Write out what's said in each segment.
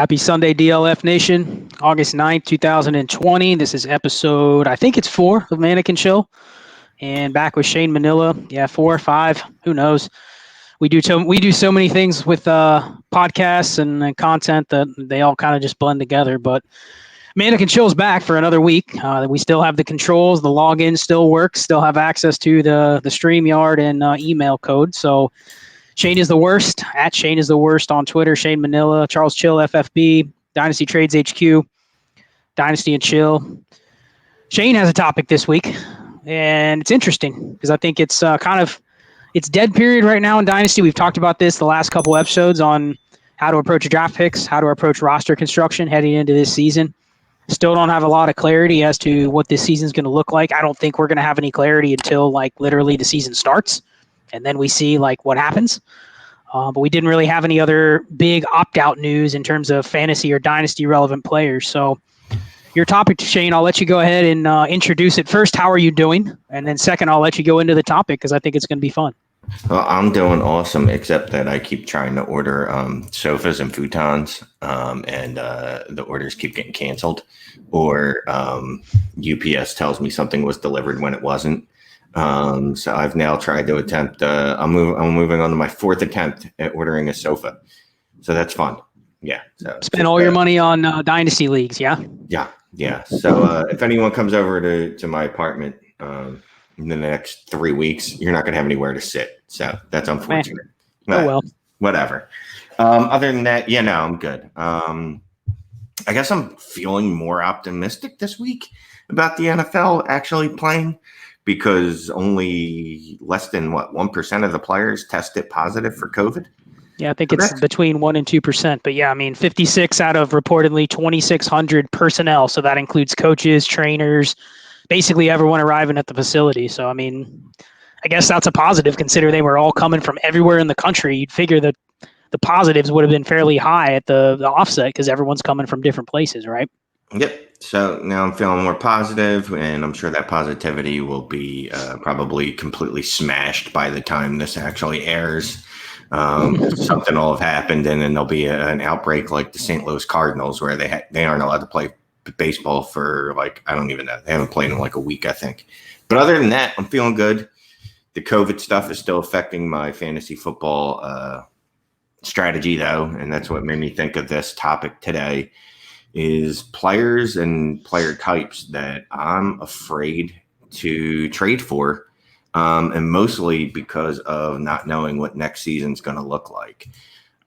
Happy Sunday, DLF Nation. August 9th, 2020. This is episode, I think it's 4 of Manic and Chill. And back with Shane Manila. Yeah, 4 or 5. Who knows? We do so many things with podcasts and content that they all kind of just blend together. But Manic and Chill is back for another week. We still have the controls. The login still works. Still have access to the StreamYard and email code. So Shane is the worst, at Shane is the worst on Twitter, Shane Manila, Charles Chill, FFB, Dynasty Trades HQ, Dynasty and Chill. Shane has a topic this week, and it's interesting because I think it's it's dead period right now in Dynasty. We've talked about this the last couple episodes on how to approach draft picks, how to approach roster construction heading into this season. Still don't have a lot of clarity as to what this season's going to look like. I don't think we're going to have any clarity until literally the season starts. And then we see what happens. But we didn't really have any other big opt-out news in terms of fantasy or dynasty relevant players. So your topic, Shane, I'll let you go ahead and introduce it. First, how are you doing? And then second, I'll let you go into the topic because I think it's going to be fun. Well, I'm doing awesome, except that I keep trying to order sofas and futons, and the orders keep getting canceled. Or UPS tells me something was delivered when it wasn't. So I've now tried to attempt, I'm moving on to my 4th attempt at ordering a sofa. So that's fun. Yeah. So spend all your money on dynasty leagues. Yeah. Yeah. So if anyone comes over to my apartment in the next 3 weeks, you're not going to have anywhere to sit. So that's unfortunate. Oh, well. Whatever. Other than that, yeah, no, I'm good. I guess I'm feeling more optimistic this week about the NFL actually playing, because only less than 1% of the players tested positive for COVID. Yeah, I think it's between 1% and 2%. But yeah, I mean, 56 out of reportedly 2,600 personnel. So that includes coaches, trainers, basically everyone arriving at the facility. So, I mean, I guess that's a positive, consider they were all coming from everywhere in the country. You'd figure that the positives would have been fairly high at the offset because everyone's coming from different places, right? Yep. So now I'm feeling more positive, and I'm sure that positivity will be probably completely smashed by the time this actually airs. Something will have happened, and then there'll be an outbreak like the St. Louis Cardinals, where they aren't allowed to play baseball for I don't even know. They haven't played in a week, I think. But other than that, I'm feeling good. The COVID stuff is still affecting my fantasy football strategy, though, and that's what made me think of this topic today. Is players and player types that I'm afraid to trade for, and mostly because of not knowing what next season's going to look like.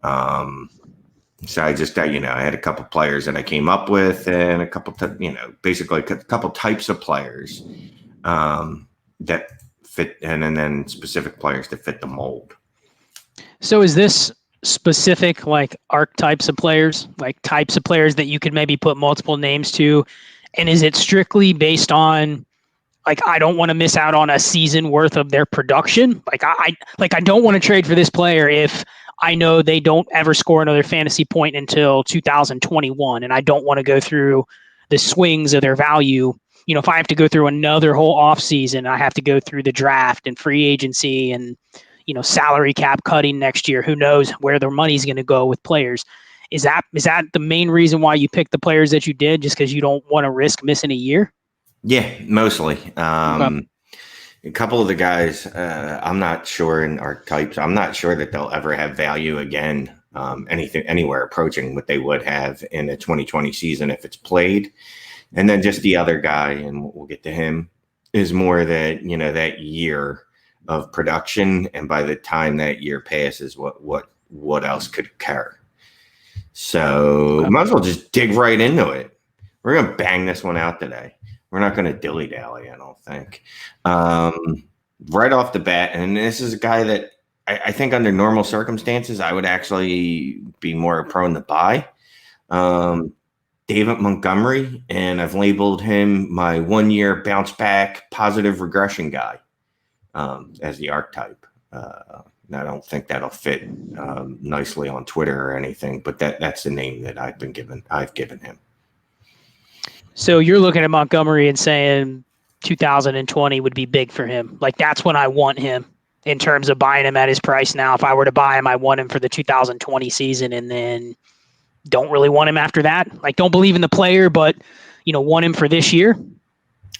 So I just, I had a couple players that I came up with, and a couple, basically a couple types of players that fit, and then specific players that fit the mold. So is this specific archetypes of players, types of players that you could maybe put multiple names to, and is it strictly based on I don't want to miss out on a season worth of their production? I don't want to trade for this player if I know they don't ever score another fantasy point until 2021, and I don't want to go through the swings of their value. If I have to go through another whole off season, I have to go through the draft and free agency and salary cap cutting next year. Who knows where their money's going to go with players? Is that the main reason why you picked the players that you did, just because you don't want to risk missing a year? Yeah, mostly. A couple of the guys, I'm not sure in archetypes. I'm not sure that they'll ever have value again, anywhere approaching what they would have in the 2020 season if it's played. And then just the other guy, and we'll get to him, is more that, that year of production, and by the time that year passes, what else could care? So might as well just dig right into it. We're gonna bang this one out today. We're not gonna dilly dally, I don't think. Right off the bat, and this is a guy that I think under normal circumstances I would actually be more prone to buy. David Montgomery, and I've labeled him my 1 year bounce back positive regression guy. As the archetype. I don't think that'll fit nicely on Twitter or anything, but that's the name that I've given him. So you're looking at Montgomery and saying 2020 would be big for him. That's when I want him in terms of buying him at his price now. If I were to buy him, I want him for the 2020 season, and then don't really want him after that. Like, don't believe in the player, but, want him for this year.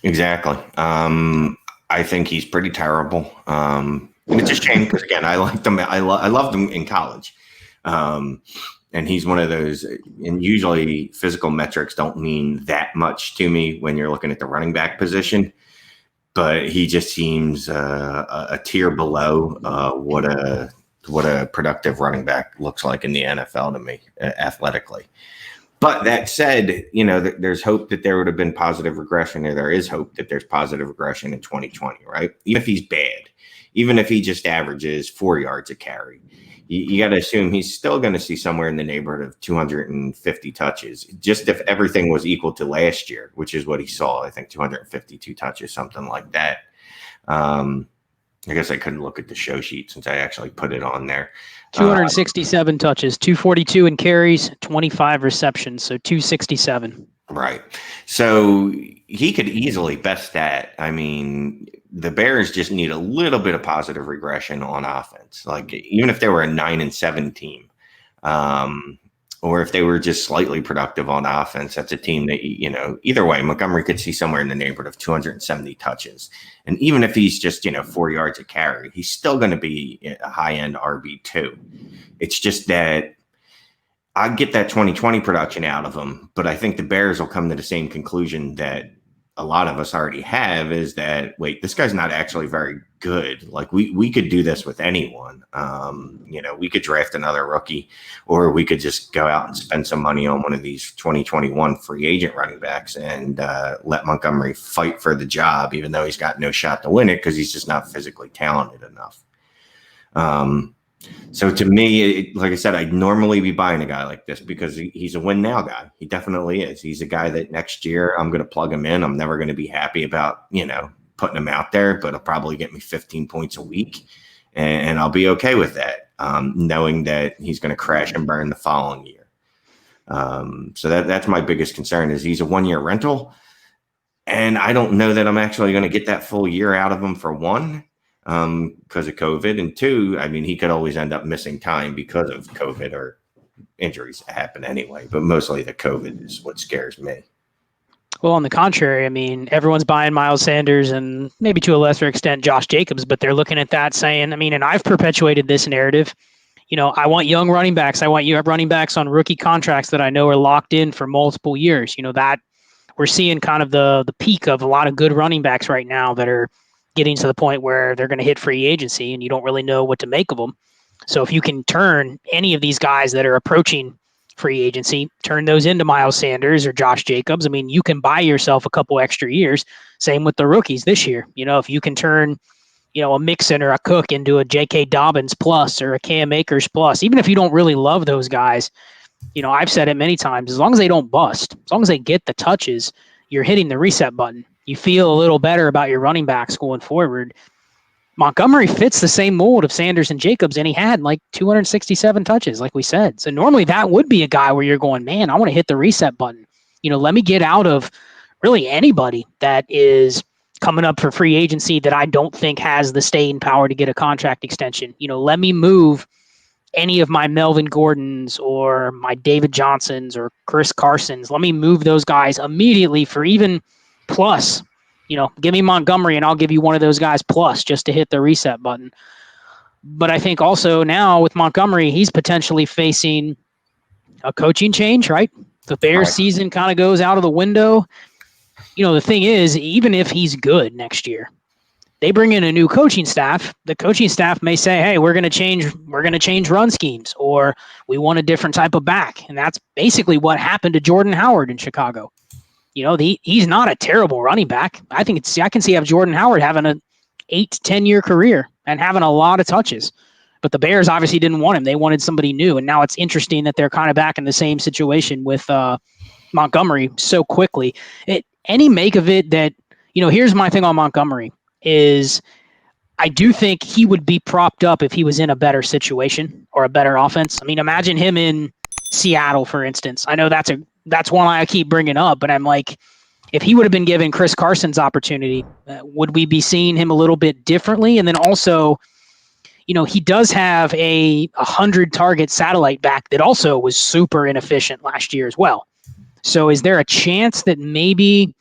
Exactly. I think he's pretty terrible. And it's a shame because, again, I liked him. I loved him in college. And he's one of those, and usually physical metrics don't mean that much to me when you're looking at the running back position. But he just seems a tier below what a productive running back looks like in the NFL to me, athletically. But that said, there's hope that there would have been positive regression, or there is hope that there's positive regression in 2020, right? Even if he's bad, even if he just averages 4 yards a carry, you got to assume he's still going to see somewhere in the neighborhood of 250 touches, just if everything was equal to last year, which is what he saw. I think 252 touches, something like that. I guess I couldn't look at the show sheet since I actually put it on there. 267 touches, 242 in carries, 25 receptions, so 267. Right. So he could easily best that. I mean, the Bears just need a little bit of positive regression on offense. Like, even if they were a 9-7 team, or if they were just slightly productive on offense, that's a team that, either way, Montgomery could see somewhere in the neighborhood of 270 touches. And even if he's just, 4 yards a carry, he's still going to be a high-end RB2. It's just that I get that 2020 production out of him, but I think the Bears will come to the same conclusion that a lot of us already have, is that, wait, this guy's not actually very good. Like, we could do this with anyone. We could draft another rookie, or we could just go out and spend some money on one of these 2021 free agent running backs and let Montgomery fight for the job, even though he's got no shot to win it because he's just not physically talented enough. So to me, like I said, I'd normally be buying a guy like this because he's a win now guy. He definitely is. He's a guy that next year I'm going to plug him in. I'm never going to be happy about, putting him out there, but he'll probably get me 15 points a week, and I'll be okay with that, knowing that he's going to crash and burn the following year. So that's my biggest concern, is he's a 1-year rental, and I don't know that I'm actually going to get that full year out of him, for one, because of COVID, and two, I mean, he could always end up missing time because of COVID, or injuries happen anyway, but mostly the COVID is what scares me. Well, on the contrary, I mean, everyone's buying Miles Sanders and maybe to a lesser extent Josh Jacobs, but they're looking at that saying, and I've perpetuated this narrative. I want young running backs. I want you have running backs on rookie contracts that I know are locked in for multiple years. That we're seeing kind of the peak of a lot of good running backs right now that are getting to the point where they're going to hit free agency and you don't really know what to make of them. So if you can turn any of these guys that are approaching free agency, turn those into Miles Sanders or Josh Jacobs, you can buy yourself a couple extra years. Same with the rookies this year. If you can turn, a Mixon or a Cook into a J.K. Dobbins plus or a Cam Akers plus, even if you don't really love those guys, I've said it many times, as long as they don't bust, as long as they get the touches, you're hitting the reset button. You feel a little better about your running backs going forward. Montgomery fits the same mold of Sanders and Jacobs, and he had like 267 touches, like we said. So normally that would be a guy where you're going, man, I want to hit the reset button. Let me get out of really anybody that is coming up for free agency that I don't think has the staying power to get a contract extension. Let me move any of my Melvin Gordons or my David Johnsons or Chris Carsons. Let me move those guys immediately for even plus. Give me Montgomery and I'll give you one of those guys plus just to hit the reset button. But I think also now with Montgomery, he's potentially facing a coaching change, right? The Bears season kind of goes out of the window. The thing is, even if he's good next year, they bring in a new coaching staff. The coaching staff may say, hey, we're going to change run schemes, or we want a different type of back. And that's basically what happened to Jordan Howard in Chicago. He's not a terrible running back. I can see Jordan Howard having an 8 to 10 year career and having a lot of touches. But the Bears obviously didn't want him. They wanted somebody new. And now it's interesting that they're kind of back in the same situation with Montgomery so quickly. Any make of it that, here's my thing on Montgomery is I do think he would be propped up if he was in a better situation or a better offense. Imagine him in Seattle, for instance. I know that's one I keep bringing up, but I'm like, if he would have been given Chris Carson's opportunity, would we be seeing him a little bit differently? And then also, he does have a 100 target satellite back that also was super inefficient last year as well. So is there a chance that maybe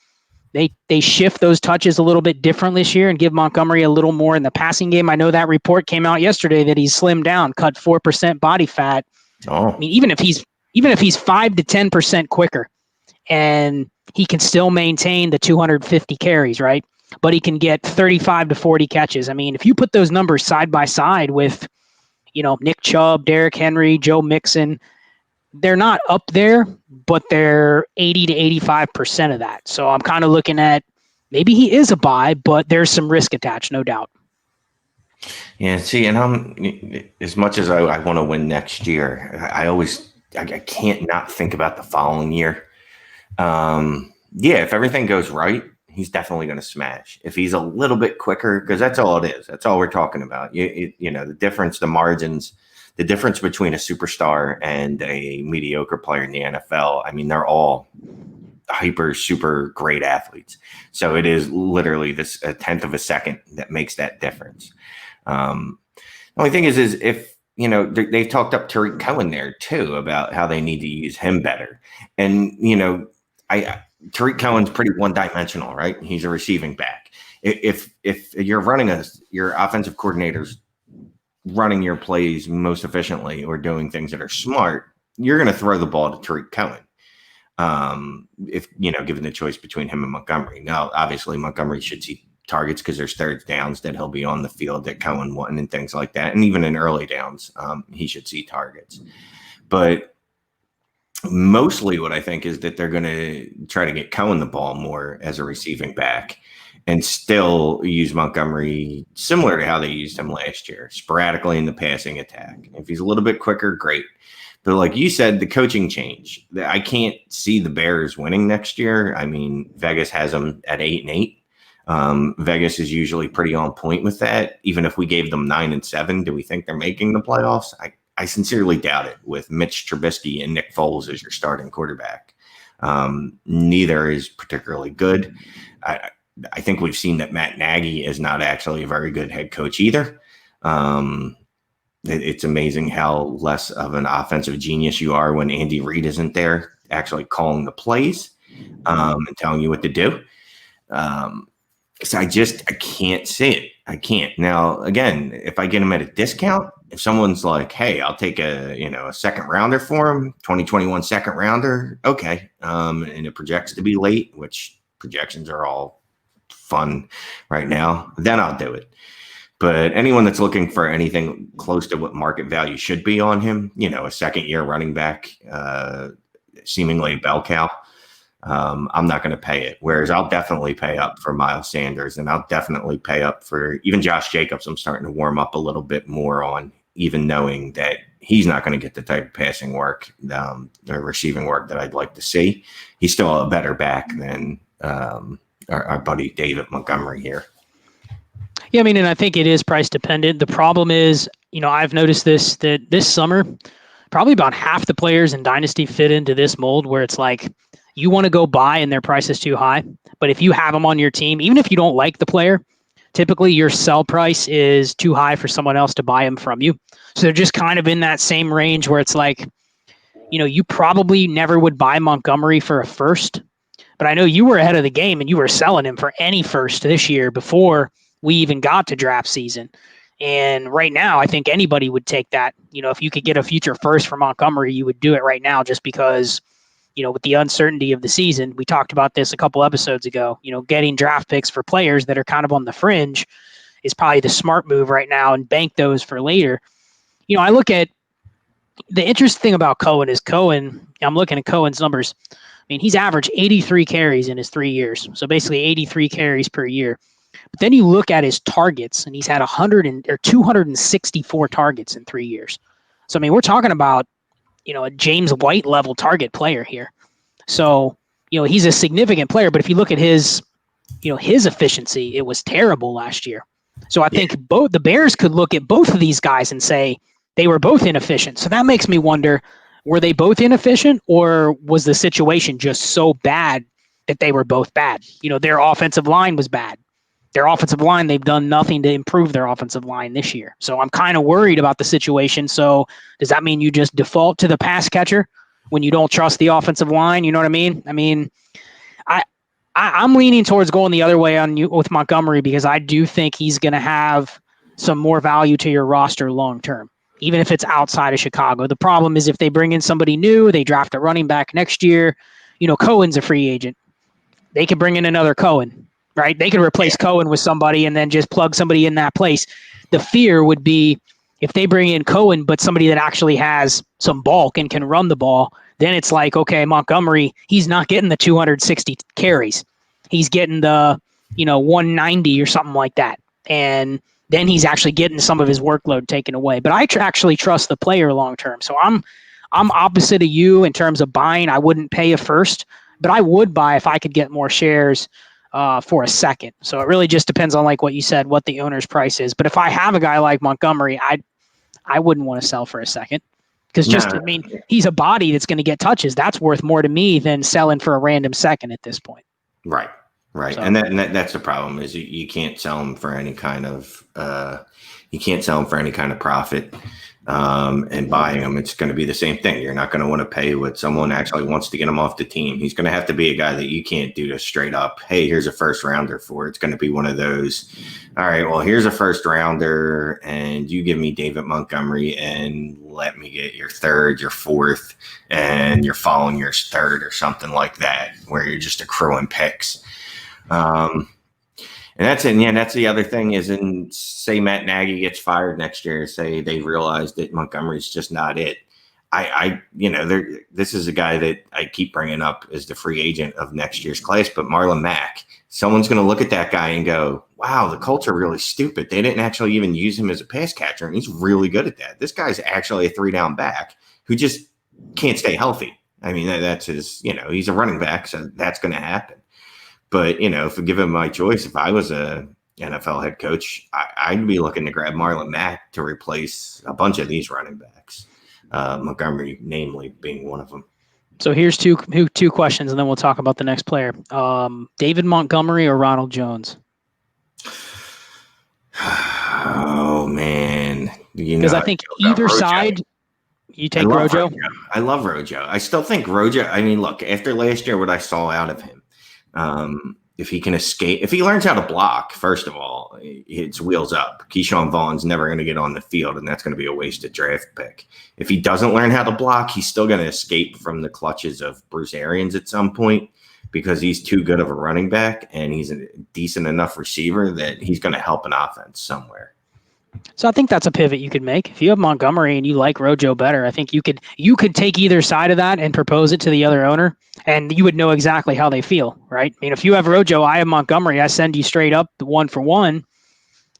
they shift those touches a little bit different this year and give Montgomery a little more in the passing game? I know that report came out yesterday that he's slimmed down, cut 4% body fat. Oh. I mean, even if he's 5 to 10% quicker, and he can still maintain the 250 carries, right? But he can get 35 to 40 catches. I mean, if you put those numbers side by side with, Nick Chubb, Derrick Henry, Joe Mixon, they're not up there, but they're 80 to 85% of that. So I'm kind of looking at maybe he is a buy, but there's some risk attached, no doubt. Yeah, see, and I'm as much as I want to win next year, I can't not think about the following year. Yeah, if everything goes right, he's definitely going to smash. If he's a little bit quicker, because that's all it is. That's all we're talking about. The difference, the margins, the difference between a superstar and a mediocre player in the NFL. I mean, they're all super great athletes. So it is literally a tenth of a second that makes that difference. The only thing is if, they've talked up Tariq Cohen there too about how they need to use him better. And, Tariq Cohen's pretty one-dimensional, right? He's a receiving back. If you're running your offensive coordinator's running your plays most efficiently or doing things that are smart, you're going to throw the ball to Tariq Cohen. If, given the choice between him and Montgomery. Now, obviously, Montgomery should see targets because there's third downs that he'll be on the field that Cohen won and things like that. And even in early downs, he should see targets. But mostly what I think is that they're going to try to get Cohen the ball more as a receiving back and still use Montgomery similar to how they used him last year, sporadically in the passing attack. If he's a little bit quicker, great. But like you said, the coaching change. I can't see the Bears winning next year. I mean, Vegas has them at 8-8. Vegas is usually pretty on point with that. Even if we gave them 9-7, do we think they're making the playoffs? I sincerely doubt it with Mitch Trubisky and Nick Foles as your starting quarterback. Neither is particularly good. I think we've seen that Matt Nagy is not actually a very good head coach either. It's amazing how less of an offensive genius you are when Andy Reid isn't there actually calling the plays and telling you what to do. So I can't see it. I can't. Now, again, if I get him at a discount, if someone's like, hey, I'll take a second rounder for him, 2021 second rounder, okay. And it projects to be late, which projections are all fun right now, then I'll do it. But anyone that's looking for anything close to what market value should be on him, a second-year running back, seemingly a bell cow, I'm not going to pay it. Whereas I'll definitely pay up for Miles Sanders, and I'll definitely pay up for even Josh Jacobs. I'm starting to warm up a little bit more on, even knowing that he's not going to get the type of passing work, or receiving work that I'd like to see. He's still a better back than our buddy David Montgomery here. Yeah, I mean, and I think it is price dependent. The problem is, I've noticed that this summer, probably about half the players in Dynasty fit into this mold where it's like you want to go buy and their price is too high. But if you have them on your team, even if you don't like the player, typically your sell price is too high for someone else to buy him from you. So they're just kind of in that same range where it's like, you probably never would buy Montgomery for a first. But I know you were ahead of the game and you were selling him for any first this year before we even got to draft season. And right now, I think anybody would take that. If you could get a future first for Montgomery, you would do it right now just because, with the uncertainty of the season, we talked about this a couple episodes ago, getting draft picks for players that are kind of on the fringe is probably the smart move right now and bank those for later. I look at the interesting thing about Cohen is I'm looking at Cohen's numbers. I mean, he's averaged 83 carries in his 3 years. So basically 83 carries per year. But then you look at his targets, and he's had 264 targets in 3 years. So, I mean, we're talking about, a James White level target player here. So, he's a significant player. But if you look at his efficiency, it was terrible last year. So I think both the Bears could look at both of these guys and say they were both inefficient. So that makes me wonder, were they both inefficient, or was the situation just so bad that they were both bad? Their offensive line was bad. Their offensive line, they've done nothing to improve their offensive line this year. So I'm kind of worried about the situation. So does that mean you just default to the pass catcher when you don't trust the offensive line? You know what I mean? I'm leaning towards going the other way on you with Montgomery because I do think he's going to have some more value to your roster long term, even if it's outside of Chicago. The problem is if they bring in somebody new, they draft a running back next year. Cohen's a free agent. They could bring in another Cohen, right? They could replace Cohen with somebody and then just plug somebody in that place. The fear would be if they bring in Cohen, but somebody that actually has some bulk and can run the ball, then it's like, okay, Montgomery, he's not getting the 260 carries. He's getting the, 190 or something like that. And then he's actually getting some of his workload taken away. But I actually trust the player long term. So I'm opposite of you in terms of buying. I wouldn't pay a first, but I would buy if I could get more shares for a second. So it really just depends on, like what you said, what the owner's price is. But if I have a guy like Montgomery, I wouldn't want to sell for a second because he's a body that's going to get touches. That's worth more to me than selling for a random second at this point. Right. So. And that's the problem is you can't sell them for any kind of profit. And buying them, it's going to be the same thing. You're not going to want to pay what someone actually wants to get him off the team. He's going to have to be a guy that you can't do a straight up, hey, here's a first rounder for. It's going to be one of those, all right, well, here's a first rounder and you give me David Montgomery and let me get your third, your fourth, and your following year's third or something like that, where you're just accruing picks. And that's it. Yeah, that's the other thing is, say Matt Nagy gets fired next year, say they realize that Montgomery's just not it. This is a guy that I keep bringing up as the free agent of next year's class, but Marlon Mack, someone's going to look at that guy and go, wow, the Colts are really stupid. They didn't actually even use him as a pass catcher, and he's really good at that. This guy's actually a 3-down back who just can't stay healthy. I mean, that's his, he's a running back, so that's going to happen. But, if we give him my choice, if I was a NFL head coach, I'd be looking to grab Marlon Mack to replace a bunch of these running backs, Montgomery namely being one of them. So here's two questions, and then we'll talk about the next player. David Montgomery or Ronald Jones? Oh, man. Because I think either side – you take Rojo? I love Rojo. I still think Rojo – I mean, look, after last year, what I saw out of him, if he can escape, if he learns how to block, first of all, it's wheels up. Keyshawn Vaughn's never going to get on the field, and that's going to be a wasted draft pick. If he doesn't learn how to block, he's still going to escape from the clutches of Bruce Arians at some point because he's too good of a running back and he's a decent enough receiver that he's going to help an offense somewhere. So I think that's a pivot you could make. If you have Montgomery and you like Rojo better, I think you could take either side of that and propose it to the other owner, and you would know exactly how they feel, right? I mean, if you have Rojo, I have Montgomery, I send you straight up the 1-for-1,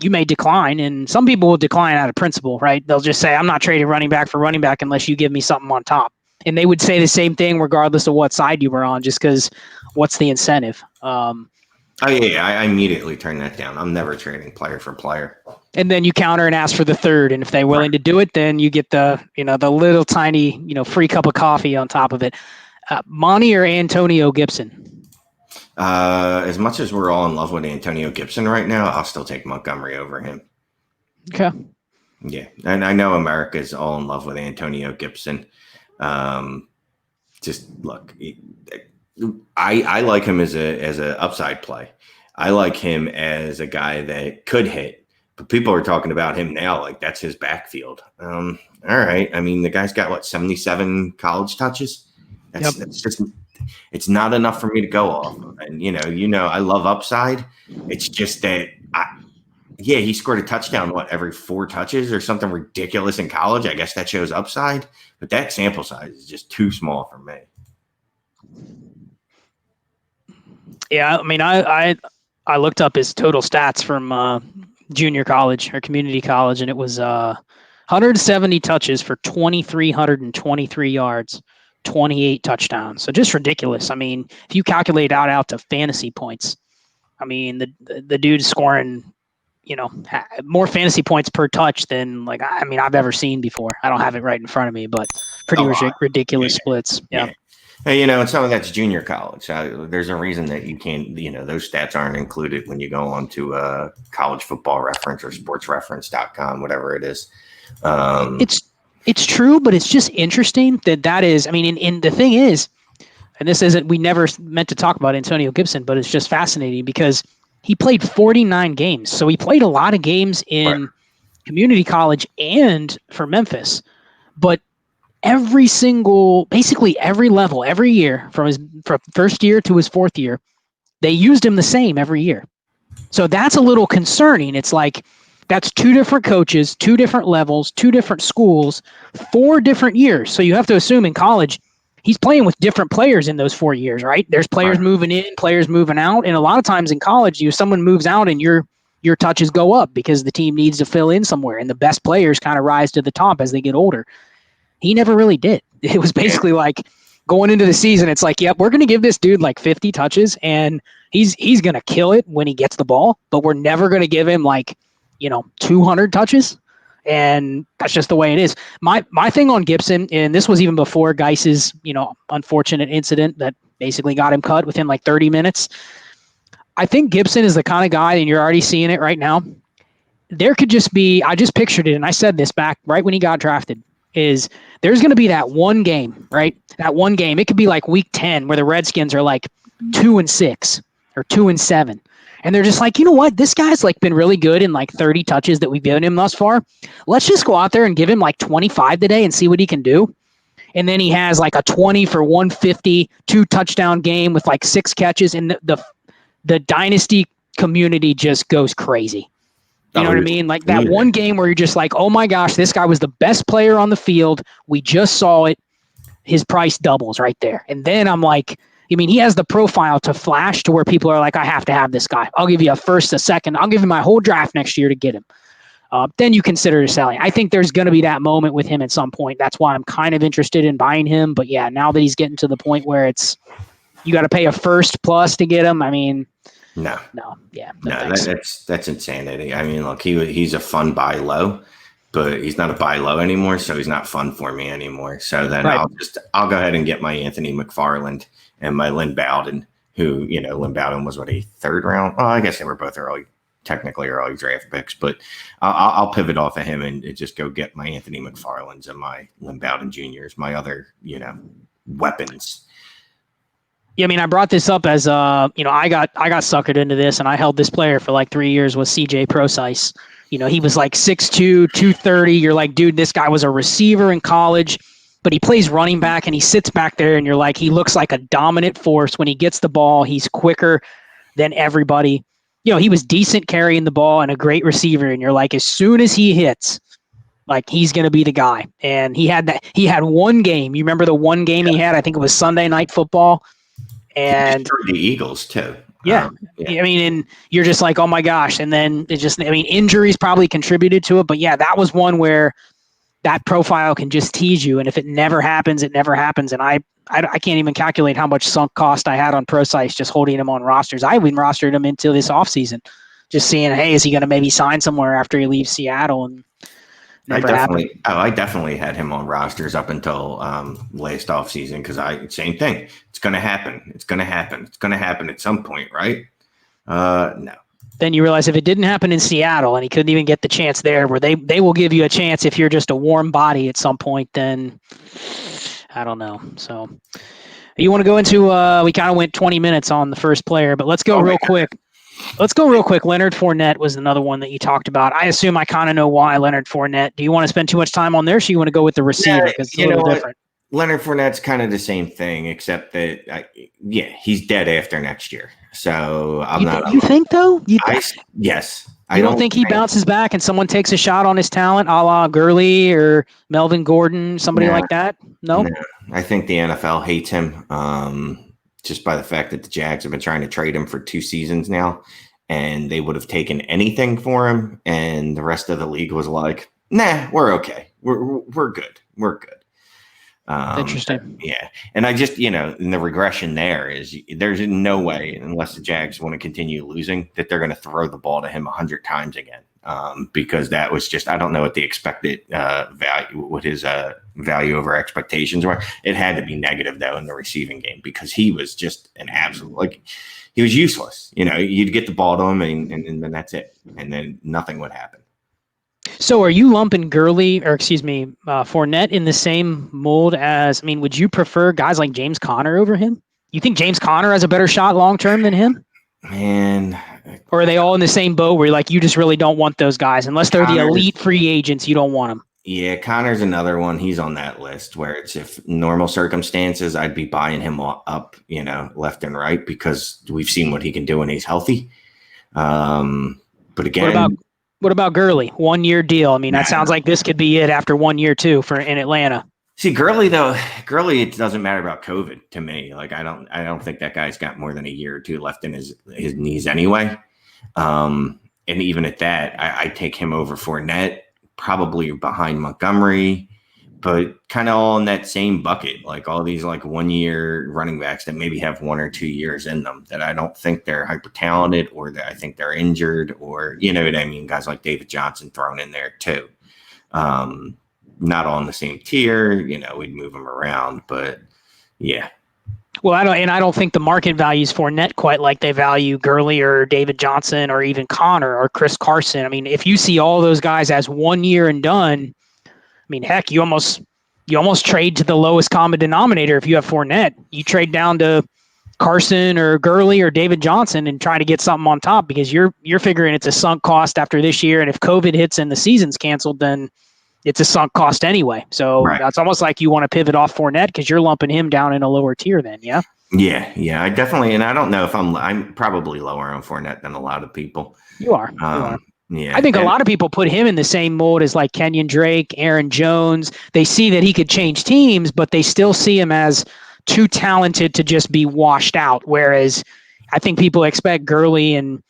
you may decline, and some people will decline out of principle, right? They'll just say, I'm not trading running back for running back unless you give me something on top. And they would say the same thing regardless of what side you were on, just because what's the incentive? I immediately turn that down. I'm never trading player for player. And then you counter and ask for the third. And if they're willing to do it, then you get the little tiny, free cup of coffee on top of it. Monty or Antonio Gibson? As much as we're all in love with Antonio Gibson right now, I'll still take Montgomery over him. Okay. Yeah. And I know America's all in love with Antonio Gibson. Just look, I like him as a upside play. I like him as a guy that could hit, but people are talking about him now like that's his backfield. All right. I mean, the guy's got 77 college touches. That's just, it's not enough for me to go off of. And I love upside. It's just that he scored a touchdown every 4 touches or something ridiculous in college. I guess that shows upside, but that sample size is just too small for me. Yeah, I mean, I looked up his total stats from junior college or community college, and it was 170 touches for 2,323 yards, 28 touchdowns. So just ridiculous. I mean, if you calculate out to fantasy points, I mean, the dude's scoring, more fantasy points per touch than I've ever seen before. I don't have it right in front of me, but pretty ridiculous splits. Yeah. Hey, and some of that's junior college. There's a reason that you can't, those stats aren't included when you go on to college football reference or sportsreference.com, whatever it is. It's true, but it's just interesting that is, I mean, in the thing is, and this isn't, we never meant to talk about Antonio Gibson, but it's just fascinating because he played 49 games. So he played a lot of games in community college and for Memphis, but basically every level, every year from first year to his fourth year, they used him the same every year. So that's a little concerning. It's like, that's two different coaches, two different levels, two different schools, 4 different years. So you have to assume in college, he's playing with different players in those 4 years, right? There's players moving in, players moving out. And a lot of times in college, someone moves out and your touches go up because the team needs to fill in somewhere. And the best players kind of rise to the top as they get older. He never really did. It was basically like going into the season, it's like, yep, we're going to give this dude like 50 touches and he's going to kill it when he gets the ball, but we're never going to give him like, 200 touches. And that's just the way it is. My thing on Gibson, and this was even before Geis's, unfortunate incident that basically got him cut within like 30 minutes. I think Gibson is the kind of guy, and you're already seeing it right now. There could just be, I just pictured it, and I said this back right when he got drafted, is there's going to be that one game, right? That one game. It could be like week 10 where the Redskins are like 2-6 or 2-7. And they're just like, you know what? This guy's like been really good in like 30 touches that we've given him thus far. Let's just go out there and give him like 25 today and see what he can do. And then he has like a 20 for 150, 2 touchdown game with like 6 catches. And the Dynasty community just goes crazy. You know what I mean? Like that one game where you're just like, oh my gosh, this guy was the best player on the field. We just saw it. His price doubles right there. And then I'm like, I mean, he has the profile to flash to where people are like, I have to have this guy. I'll give you a first, a second. I'll give you my whole draft next year to get him. Then you consider selling. I think there's going to be that moment with him at some point. That's why I'm kind of interested in buying him. But yeah, now that he's getting to the point where you got to pay a first plus to get him. I mean, no, that's insanity. I mean, look, he's a fun buy low, but he's not a buy low anymore, so he's not fun for me anymore. So then I'll go ahead and get my Anthony McFarland and my Lynn Bowden, who, Lynn Bowden was a 3rd round. Oh, I guess they were both technically early draft picks, but I'll pivot off of him and just go get my Anthony McFarlands and my Lynn Bowden Juniors, my other, weapons. Yeah, I mean, I brought this up as I got suckered into this, and I held this player for like 3 years with CJ Procise. He was like 6'2", 230. You're like, dude, this guy was a receiver in college, but he plays running back and he sits back there and you're like, he looks like a dominant force. When he gets the ball, he's quicker than everybody. He was decent carrying the ball and a great receiver. And you're like, as soon as he hits, like he's going to be the guy. And he had one game. You remember the one game he had? I think it was Sunday Night Football. And the Eagles too. Yeah. I mean, and you're just like, oh my gosh. And then injuries probably contributed to it. But yeah, that was one where that profile can just tease you. And if it never happens, it never happens. And I can't even calculate how much sunk cost I had on Procise just holding him on rosters. I even rostered him until this offseason, just seeing, hey, is he going to maybe sign somewhere after he leaves Seattle? And I definitely had him on rosters up until last offseason because same thing. It's going to happen. It's going to happen. It's going to happen at some point, right? No. Then you realize if it didn't happen in Seattle and he couldn't even get the chance there, where they will give you a chance if you're just a warm body at some point, then I don't know. So you want to go into we kind of went 20 minutes on the first player, but let's go real quick. Leonard Fournette was another one that you talked about. I assume I kind of know why Leonard Fournette. Do you want to spend too much time on there? Or you want to go with the receiver because it's a little different? Leonard Fournette's kind of the same thing, except that, he's dead after next year. So You think though? Yes. I don't think he bounces back and someone takes a shot on his talent, a la Gurley or Melvin Gordon, somebody like that? No? I think the NFL hates him just by the fact that the Jags have been trying to trade him for 2 seasons now, and they would have taken anything for him, and the rest of the league was like, nah, we're okay. We're good. We're good. Interesting. Yeah. And I just, and the regression there is there's no way, unless the Jags want to continue losing, that they're going to throw the ball to him 100 times again. because that was just, I don't know what the expected value, what his value over expectations were. It had to be negative though in the receiving game because he was just an absolute, like he was useless. You'd get the ball to him and then that's it. And then nothing would happen. So are you lumping Fournette in the same mold as, would you prefer guys like James Conner over him? You think James Conner has a better shot long-term than him? Man. Or are they all in the same boat where you just really don't want those guys? Unless they're the elite free agents, you don't want them. Yeah, Connor's another one. He's on that list where it's if normal circumstances, I'd be buying him up, left and right because we've seen what he can do when he's healthy. But again, what about Gurley? 1 year deal. That sounds like this could be it after 1 year too in Atlanta. See, Gurley, it doesn't matter about COVID to me. Like, I don't think that guy's got more than a year or two left in his knees anyway. And even at that, I take him over Fournette, probably behind Montgomery, but kind of all in that same bucket. Like all these 1 year running backs that maybe have 1 or 2 years in them that I don't think they're hyper talented or that I think they're injured or, you know what I mean? Guys like David Johnson thrown in there too. Not all in the same tier, we'd move them around, but yeah. Well, I don't think the market values Fournette quite like they value Gurley or David Johnson or even Connor or Chris Carson. If you see all those guys as 1 year and done, heck, you almost trade to the lowest common denominator if you have Fournette. You trade down to Carson or Gurley or David Johnson and try to get something on top because you're figuring it's a sunk cost after this year, and if COVID hits and the season's canceled, then it's a sunk cost anyway. So That's almost like you want to pivot off Fournette because you're lumping him down in a lower tier then, yeah? Yeah. I definitely, and I don't know if I'm probably lower on Fournette than a lot of people. You are. Yeah. I think a lot of people put him in the same mold as Kenyon Drake, Aaron Jones. They see that he could change teams, but they still see him as too talented to just be washed out. Whereas I think people expect Gurley and,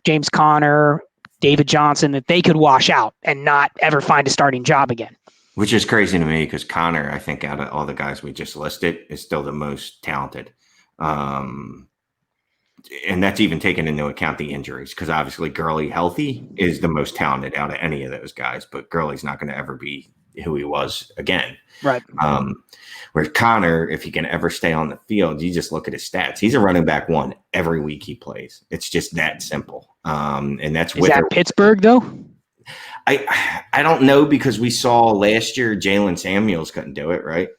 James Conner, David Johnson, that they could wash out and not ever find a starting job again. Which is crazy to me because Connor, I think out of all the guys we just listed, is still the most talented. And that's even taking into account the injuries because obviously Gurley healthy is the most talented out of any of those guys, but Gurley's not going to ever be who he was again. Right. Whereas Connor, if he can ever stay on the field, you just look at his stats. He's a running back one every week he plays. It's just that simple. And that's is that Pittsburgh though? I don't know because we saw last year Jalen Samuels couldn't do it, right?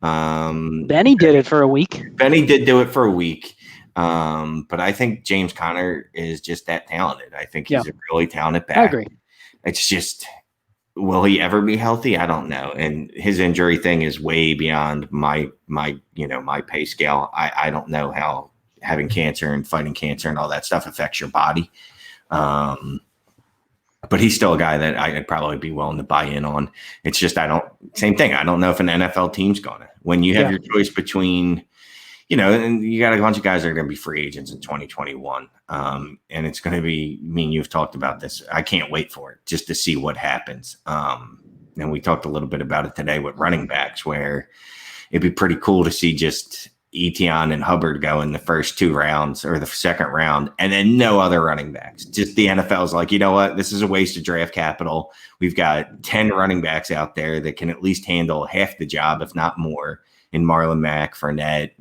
Benny did it for a week. Benny did do it for a week. But I think James Conner is just that talented. I think he's a really talented back. I agree. It's just, will he ever be healthy? I don't know. And his injury thing is way beyond my pay scale. I don't know how having cancer and fighting cancer and all that stuff affects your body. But he's still a guy that I'd probably be willing to buy in on. It's just, same thing. I don't know if an NFL team's going to, when you have your choice between, and you got a bunch of guys that are going to be free agents in 2021. And it's going to be, you've talked about this. I can't wait for it just to see what happens. And we talked a little bit about it today with running backs, where it'd be pretty cool to see just Etienne and Hubbard go in the first 2 rounds or the second round, and then no other running backs. Just the NFL's like, you know what? This is a waste of draft capital. We've got 10 running backs out there that can at least handle half the job, if not more, in Marlon Mack, Fournette,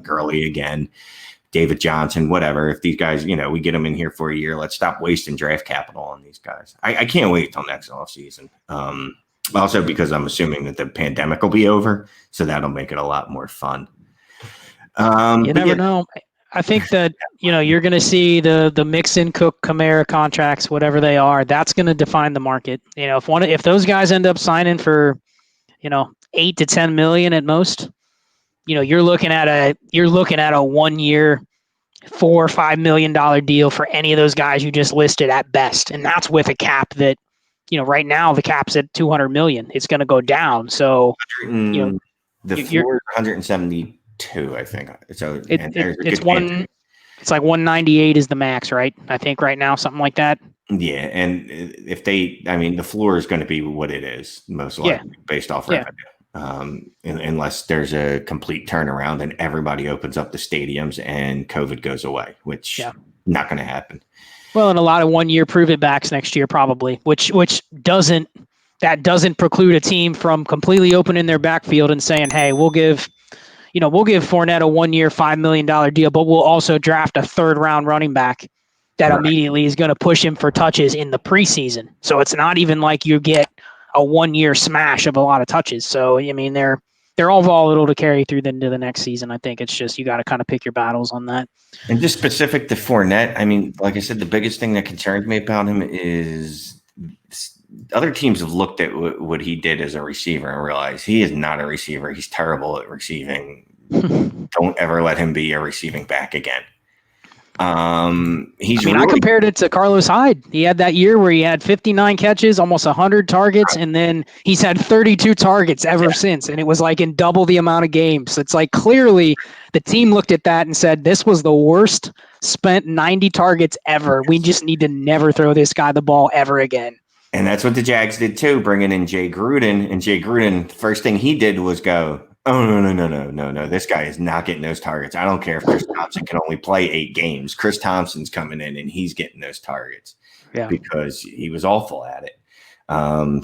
Gurley again, David Johnson, whatever. If these guys, we get them in here for a year, let's stop wasting draft capital on these guys. I can't wait till next offseason. Also because I'm assuming that the pandemic will be over, so that'll make it a lot more fun. You never know. I think that, you're going to see the Mixon, Cook, Kamara contracts, whatever they are, that's going to define the market. If those guys end up signing for, 8 to 10 million at most, you're looking at a 1 year, $4 or $5 million deal for any of those guys you just listed at best. And that's with a cap that, right now the cap's at 200 million. It's going to go down. So, the floor is 172, I think. So it's like 198 is the max, right? I think right now, something like that. Yeah. And if the floor is going to be what it is, most likely based off revenue. Unless there's a complete turnaround and everybody opens up the stadiums and COVID goes away, which not going to happen. Well, and a lot of 1-year prove it backs next year probably, which doesn't preclude a team from completely opening their backfield and saying, "Hey, we'll give Fournette a 1-year, $5 million deal, but we'll also draft a third-round running back that immediately is going to push him for touches in the preseason." So it's not even like you get a 1-year smash of a lot of touches. So I mean, they're all volatile to carry through into the next season. I think it's just you got to kind of pick your battles on that. And just specific to Fournette, I mean, like I said, the biggest thing that concerns me about him is other teams have looked at what he did as a receiver and realized he is not a receiver. He's terrible at receiving. Don't ever let him be a receiving back again. I compared it to Carlos Hyde. He had that year where he had 59 catches, almost 100 targets, and then he's had 32 targets ever since, and it was like in double the amount of games. It's like clearly the team looked at that and said, this was the worst spent 90 targets ever. We just need to never throw this guy the ball ever again. And that's what the Jags did too, bringing in Jay Gruden. And Jay Gruden, the first thing he did was go, "Oh, no. This guy is not getting those targets. I don't care if Chris Thompson can only play 8 games. Chris Thompson's coming in and he's getting those targets because he was awful at it."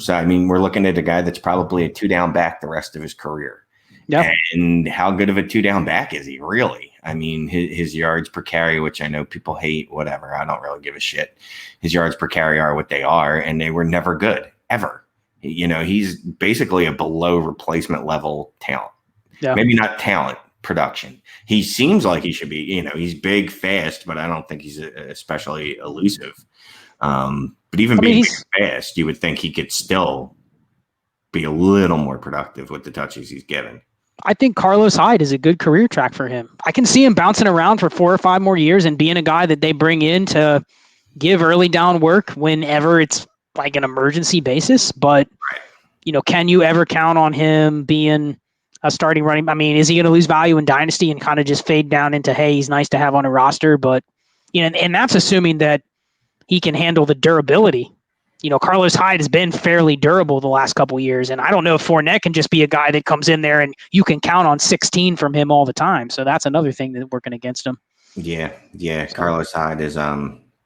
So, I mean, we're looking at a guy that's probably a 2-down back the rest of his career. Yeah. And how good of a 2-down back is he really? I mean, his yards per carry, which I know people hate, whatever. I don't really give a shit. His yards per carry are what they are, and they were never good, ever. He's basically a below replacement level talent. Yeah. Maybe not talent, production. He seems like he should be, he's big, fast, but I don't think he's especially elusive. But even being fast, you would think he could still be a little more productive with the touches he's given. I think Carlos Hyde is a good career track for him. I can see him bouncing around for 4 or 5 more years and being a guy that they bring in to give early down work whenever it's like an emergency basis. But, can you ever count on him being a starting running? I mean, is he going to lose value in Dynasty and kind of just fade down into, hey, he's nice to have on a roster? But, and that's assuming that he can handle the durability. Carlos Hyde has been fairly durable the last couple of years, and I don't know if Fournette can just be a guy that comes in there and you can count on 16 from him all the time. So that's another thing that's working against him. Yeah. Carlos Hyde is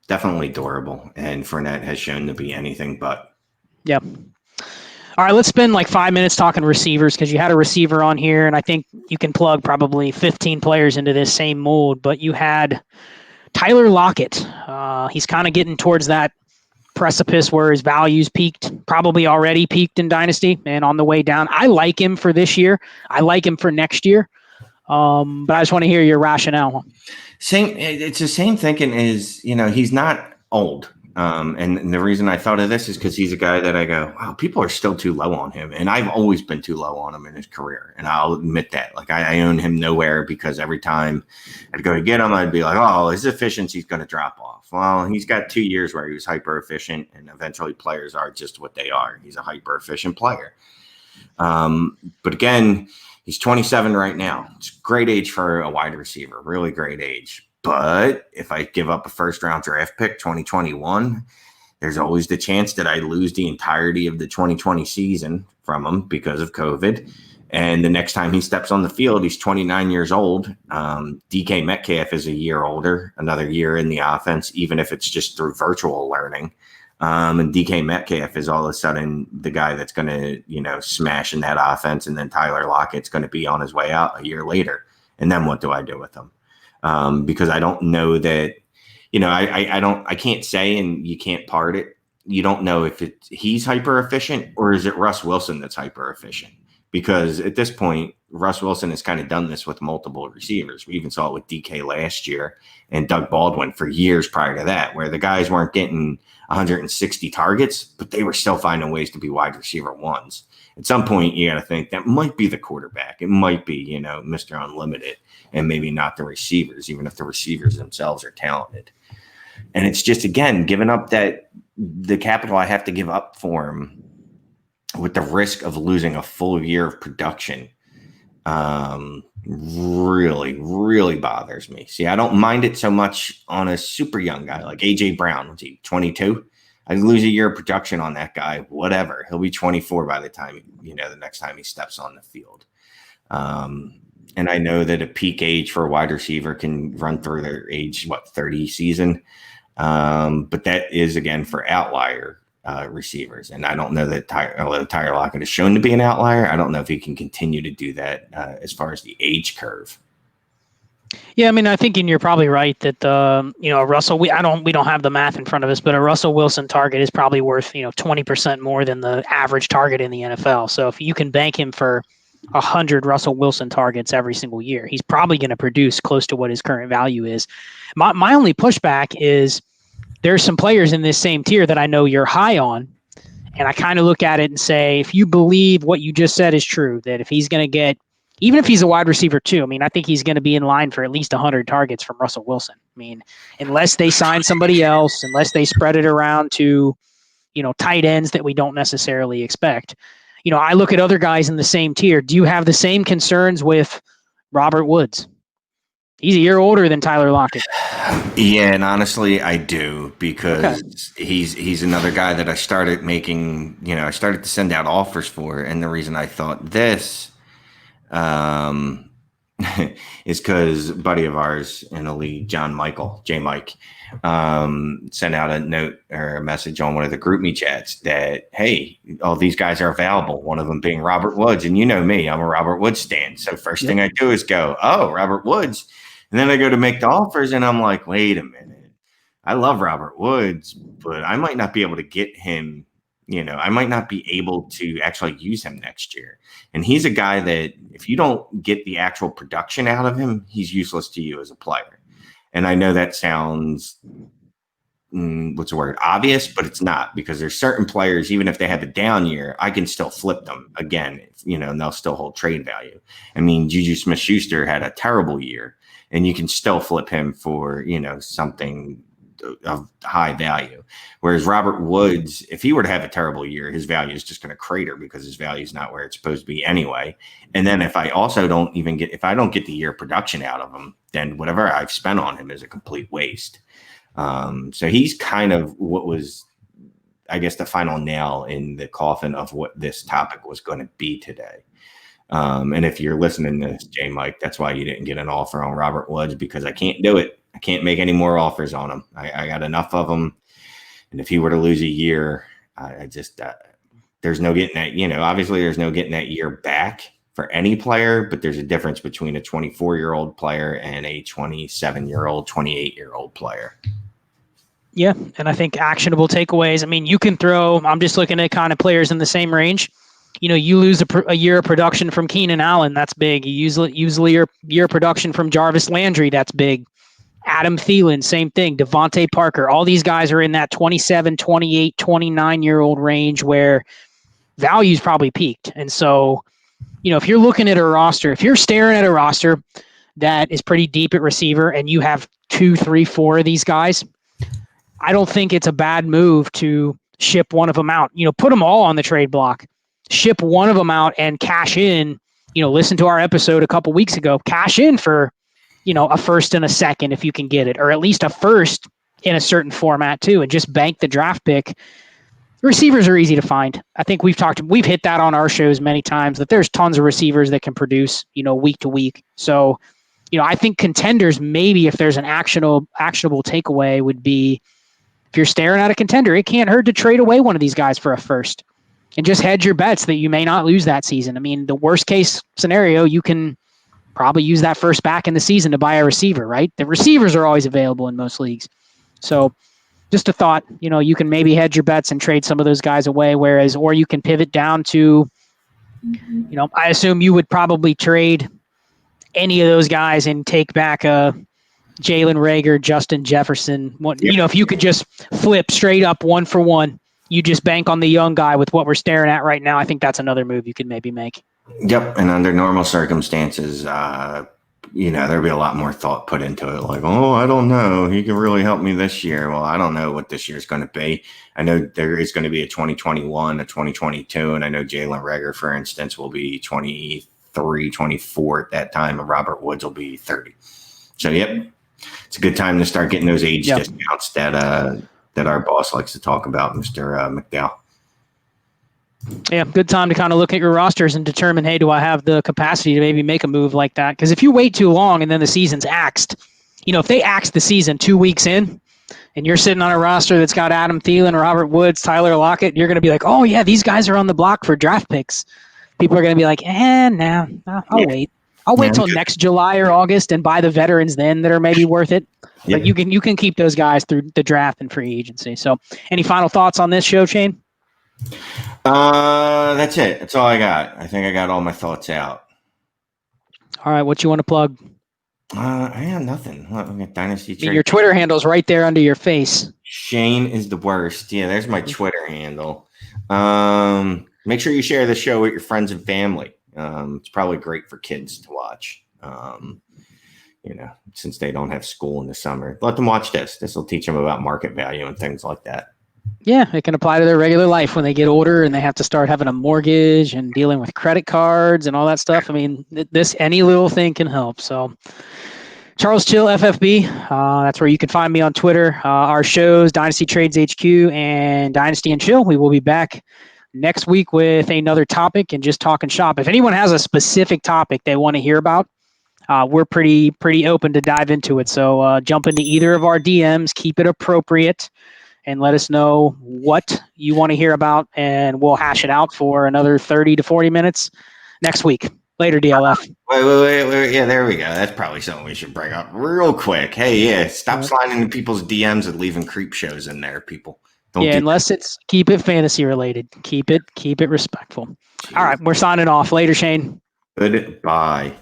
definitely durable, and Fournette has shown to be anything but. Yeah. All right, let's spend like 5 minutes talking receivers because you had a receiver on here, and I think you can plug probably 15 players into this same mold, but you had Tyler Lockett. He's kind of getting towards that precipice where his values peaked, probably already peaked in Dynasty and on the way down. I like him for this year. I like him for next year. But I just want to hear your rationale. It's the same thinking as, he's not old. And the reason I thought of this is because he's a guy that I go, wow, people are still too low on him. And I've always been too low on him in his career. And I'll admit that. Like, I own him nowhere because every time I'd go to get him, I'd be like, oh, his efficiency's going to drop off. Well, he's got 2 years where he was hyper efficient, and eventually players are just what they are. He's a hyper efficient player. But again, he's 27 right now. It's a great age for a wide receiver, really great age. But if I give up a first-round draft pick, 2021, there's always the chance that I lose the entirety of the 2020 season from him because of COVID. And the next time he steps on the field, he's 29 years old. DK Metcalf is a year older, another year in the offense, even if it's just through virtual learning. And DK Metcalf is all of a sudden the guy that's going to, smash in that offense. And then Tyler Lockett's going to be on his way out a year later. And then what do I do with him? Because I don't know that, I can't say, and you can't part it. You don't know if he's hyper efficient or is it Russ Wilson that's hyper efficient? Because at this point, Russ Wilson has kind of done this with multiple receivers. We even saw it with DK last year and Doug Baldwin for years prior to that, where the guys weren't getting 160 targets, but they were still finding ways to be wide receiver ones. At some point, you got to think that might be the quarterback. It might be, Mr. Unlimited, and maybe not the receivers, even if the receivers themselves are talented. And it's just, again, giving up the capital I have to give up for him with the risk of losing a full year of production really, really bothers me. See, I don't mind it so much on a super young guy like A.J. Brown. Was he 22? I lose a year of production on that guy, whatever. He'll be 24 by the time, the next time he steps on the field. And I know that a peak age for a wide receiver can run through their age, 30 season. But that is, again, for outlier receivers. And I don't know that Tyler Lockett is shown to be an outlier. I don't know if he can continue to do that as far as the age curve. Yeah, I mean, I think you're probably right that Russell. We don't have the math in front of us, but a Russell Wilson target is probably worth 20% more than the average target in the NFL. So if you can bank him for 100 Russell Wilson targets every single year, he's probably going to produce close to what his current value is. My only pushback is there's some players in this same tier that I know you're high on, and I kind of look at it and say, if you believe what you just said is true, that if he's going to get, even if he's a wide receiver too, I mean, I think he's going to be in line for at least 100 targets from Russell Wilson. I mean, unless they sign somebody else, unless they spread it around to, tight ends that we don't necessarily expect. I look at other guys in the same tier. Do you have the same concerns with Robert Woods? He's a year older than Tyler Lockett. Yeah, and honestly, I do, because he's another guy that I started making, I started to send out offers for. And the reason I thought this is because a buddy of ours in the league, J Mike, sent out a note or a message on one of the group me chats that, hey, all these guys are available, one of them being Robert Woods. And you know me, I'm a Robert Woods stan. So first thing I do is go, oh, Robert Woods. And then I go to make the offers and I'm like, wait a minute. I love Robert Woods, but I might not be able to get him. I might not be able to actually use him next year. And he's a guy that if you don't get the actual production out of him, he's useless to you as a player. And I know that sounds, obvious, but it's not, because there's certain players, even if they have a down year, I can still flip them again, and they'll still hold trade value. I mean, Juju Smith-Schuster had a terrible year, and you can still flip him for, something of high value. Whereas Robert Woods, if he were to have a terrible year, his value is just going to crater because his value is not where it's supposed to be anyway. And then if I don't get the year production out of him, then whatever I've spent on him is a complete waste. So he's kind of what was, I guess, the final nail in the coffin of what this topic was going to be today. And if you're listening to this, J Mike, that's why you didn't get an offer on Robert Woods, because I can't do it. I can't make any more offers on him. I got enough of them. And if he were to lose a year, I just, there's no getting that, obviously there's no getting that year back for any player, but there's a difference between a 24-year-old player and a 27-year-old, 28-year-old player. Yeah. And I think actionable takeaways. I mean, you can I'm just looking at kind of players in the same range. You lose a year of production from Keenan Allen. That's big. You usually your year of production from Jarvis Landry. That's big. Adam Thielen, same thing. Devontae Parker. All these guys are in that 27, 28, 29-year-old range where value's probably peaked. And so, if you're looking at a roster, if you're staring at a roster that is pretty deep at receiver and you have 2, 3, 4 of these guys, I don't think it's a bad move to ship one of them out. Put them all on the trade block. Ship one of them out and cash in. Listen to our episode a couple weeks ago. Cash in for a first and a second if you can get it, or at least a first in a certain format too, and just bank the draft pick. Receivers are easy to find. I think we've hit that on our shows many times, that there's tons of receivers that can produce, week to week. So, I think contenders, maybe if there's an actionable takeaway, would be, if you're staring at a contender, it can't hurt to trade away one of these guys for a first and just hedge your bets that you may not lose that season. I mean, the worst case scenario, you can probably use that first back in the season to buy a receiver, right? The receivers are always available in most leagues. So just a thought, you can maybe hedge your bets and trade some of those guys away, or you can pivot down to, I assume you would probably trade any of those guys and take back a Jalen Reagor, Justin Jefferson. If you could just flip straight up 1 for 1, you just bank on the young guy with what we're staring at right now. I think that's another move you could maybe make. Yep. And under normal circumstances, there'd be a lot more thought put into it. Like, oh, I don't know. He can really help me this year. Well, I don't know what this year's going to be. I know there is going to be a 2021, a 2022. And I know Jalen Reagor, for instance, will be 23, 24 at that time. And Robert Woods will be 30. So, yep. It's a good time to start getting those age discounts that our boss likes to talk about, Mr. McDowell. Yeah, good time to kind of look at your rosters and determine, hey, do I have the capacity to maybe make a move like that? Because if you wait too long and then the season's axed, if they axe the season 2 weeks in, and you're sitting on a roster that's got Adam Thielen, Robert Woods, Tyler Lockett, you're going to be like, oh, yeah, these guys are on the block for draft picks. People are going to be like, I'll wait. I'll wait till next July or August and buy the veterans then that are maybe worth it. Yep. But you can keep those guys through the draft and free agency. So any final thoughts on this show, Shane? That's it. That's all I got. I think I got all my thoughts out. All right, what you want to plug? I have nothing. Dynasty. Your Twitter handle's right there under your face. Shane is the worst. Yeah, there's my Twitter handle. Make sure you share the show with your friends and family. It's probably great for kids to watch. Since they don't have school in the summer, let them watch this. This will teach them about market value and things like that. Yeah, it can apply to their regular life when they get older and they have to start having a mortgage and dealing with credit cards and all that stuff. I mean, any little thing can help. So Charles Chill, FFB. That's where you can find me on Twitter. Our shows, Dynasty Trades HQ and Dynasty and Chill. We will be back next week with another topic and just talking shop. If anyone has a specific topic they want to hear about, we're pretty open to dive into it. So jump into either of our DMs, keep it appropriate, and let us know what you want to hear about, and we'll hash it out for another 30 to 40 minutes next week. Later, DLF. Wait. Yeah, there we go. That's probably something we should bring up real quick. Hey, yeah, stop sliding into people's DMs and leaving creep shows in there, people. Unless it's keep it fantasy related. Keep it respectful. Jeez. All right, we're signing off. Later, Shane. Goodbye.